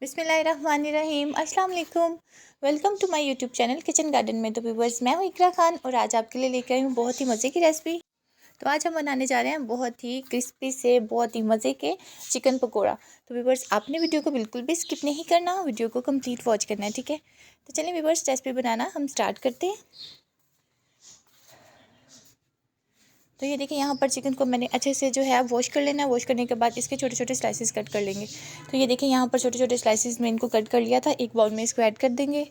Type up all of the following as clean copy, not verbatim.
बिस्मिल्लाहिर्रहमानिर्रहीम अस्सलाम वालेकुम। Welcome to my YouTube channel kitchen garden में। तो व्यूअर्स, मैं हूँ इकरा खान और आज आपके लिए लेकर आई हूँ बहुत ही मज़े की रेसिपी। तो आज हम बनाने जा रहे हैं बहुत ही क्रिस्पी से बहुत ही मज़े के चिकन पकोड़ा। तो व्यूअर्स, आपने वीडियो को बिल्कुल भी स्किप नहीं करना, वीडियो को कंप्लीट वॉच करना है, ठीक है। तो चलिए व्यूअर्स, रेसिपी बनाना हम स्टार्ट करते हैं। तो ये देखिए, यहाँ पर चिकन को मैंने अच्छे से जो है वॉश कर लेना है। वॉश करने के बाद इसके छोटे छोटे स्लाइसेस कट कर लेंगे। तो ये देखिए, यहाँ पर छोटे छोटे स्लाइसेस में इनको कट कर लिया था। एक बाउल में इसको ऐड कर देंगे।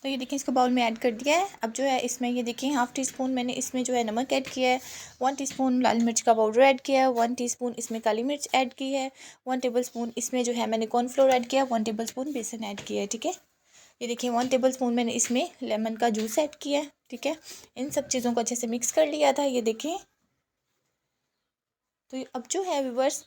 तो ये देखिए, इसको बाउल में ऐड कर दिया है। अब जो है इसमें ये देखिए हाफ़ टी स्पून मैंने इसमें जो है नमक ऐड किया है। 1 टीस्पून लाल मिर्च का पाउडर ऐड किया है। 1 टीस्पून इसमें काली मिर्च ऐड की है। 1 टेबलस्पून इसमें जो है मैंने कॉर्नफ्लोर ऐड किया है। 1 टेबलस्पून बेसन ऐड किया है, ठीक है। ये देखिए 1 टेबलस्पून मैंने इसमें लेमन का जूस ऐड किया है, ठीक है। इन सब चीज़ों को अच्छे से मिक्स कर लिया था, ये देखिए। तो अब जो है व्यूअर्स,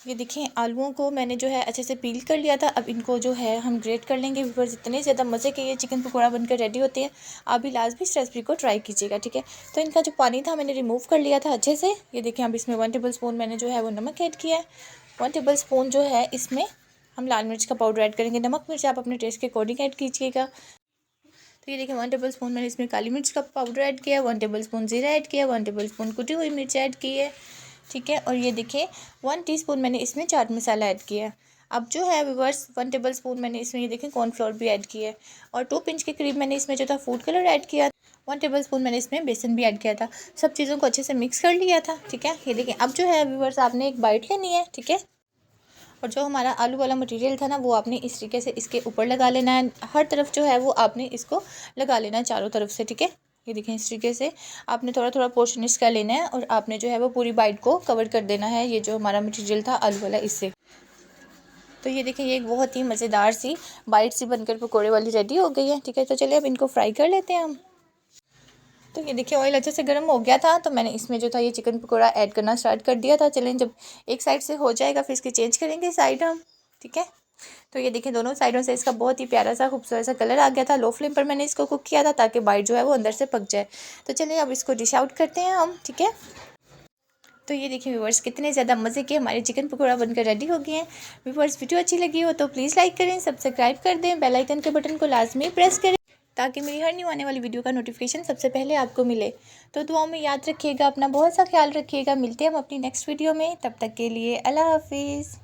ये देखिए आलूओं को मैंने जो है अच्छे से पील कर लिया था। अब इनको जो है हम ग्रेट कर लेंगे। व्यूअर्स, इतने ज़्यादा मज़े के ये चिकन पकौड़ा बनकर रेडी होते हैं। आप भी लास्ट भी इस रेसिपी को ट्राई कीजिएगा, ठीक है। तो इनका जो पानी था मैंने रिमूव कर लिया था अच्छे से। ये देखिए, अब इसमें 1 टेबलस्पून मैंने जो है वो नमक ऐड किया है। 1 टेबलस्पून जो है इसमें हम लाल मिर्च का पाउडर ऐड करेंगे। नमक मिर्च आप अपने टेस्ट के अकॉर्डिंग ऐड कीजिएगा। तो ये देखिए 1 टेबलस्पून मैंने इसमें काली मिर्च का पाउडर ऐड किया, 1 टेबलस्पून ज़ीरा ऐड किया, 1 टेबलस्पून कुटी हुई मिर्च ऐड की है, ठीक है। और ये देखिए 1 टीस्पून मैंने इसमें चाट मसाला ऐड किया। अब जो है व्यूअर्स, 1 टेबलस्पून मैंने इसमें ये देखिए कॉर्नफ्लोर भी ऐड किया है। और 2 पिंच के करीब मैंने इसमें जो था फूड कलर ऐड किया। 1 टेबलस्पून मैंने इसमें बेसन भी ऐड किया था। सब चीज़ों को अच्छे से मिक्स कर लिया था, ठीक है। ये देखिए, अब जो है व्यूअर्स, आपने एक बाइट लेनी है, ठीक है। और जो हमारा आलू वाला मटेरियल था ना, वो आपने इस तरीके से इसके ऊपर लगा लेना है। हर तरफ जो है वो आपने इसको लगा लेना है, चारों तरफ से, ठीक है। ये देखें, इस तरीके से आपने थोड़ा थोड़ा पोर्शन इसका लेना है और आपने जो है वो पूरी बाइट को कवर कर देना है, ये जो हमारा मटेरियल था आलू वाला, इससे। तो ये देखें, ये एक बहुत ही मज़ेदार सी बाइट सी बनकर पकौड़े वाली रेडी हो गई है, ठीक है। तो चलिए अब इनको फ्राई कर लेते हैं हम। तो ये देखिए, ऑयल अच्छे से गर्म हो गया था, तो मैंने इसमें जो था ये चिकन पकौड़ा ऐड करना स्टार्ट कर दिया था। चलें, जब एक साइड से हो जाएगा फिर इसकी चेंज करेंगे साइड हम, ठीक है। तो ये देखिए, दोनों साइडों से इसका बहुत ही प्यारा सा खूबसूरत सा कलर आ गया था। लो फ्लेम पर मैंने इसको कुक किया था ताकि बाइट जो है वो अंदर से पक जाए। तो चलिए अब इसको डिश आउट करते हैं हम, ठीक है। तो ये देखिए व्यूवर्स, कितने ज़्यादा मज़े के हमारे चिकन पकौड़ा बनकर रेडी हो गए हैं। व्यूवर्स, वीडियो अच्छी लगी हो तो प्लीज़ लाइक करें, सब्सक्राइब कर दें, बेल आइकन के बटन को लाजमी प्रेस करें ताकि मेरी हर न्यू आने वाली वीडियो का नोटिफिकेशन सबसे पहले आपको मिले। तो दुआओं में याद रखिएगा, अपना बहुत सा ख्याल रखिएगा। मिलते हैं हम अपनी नेक्स्ट वीडियो में, तब तक के लिए अल्लाह हाफिज़।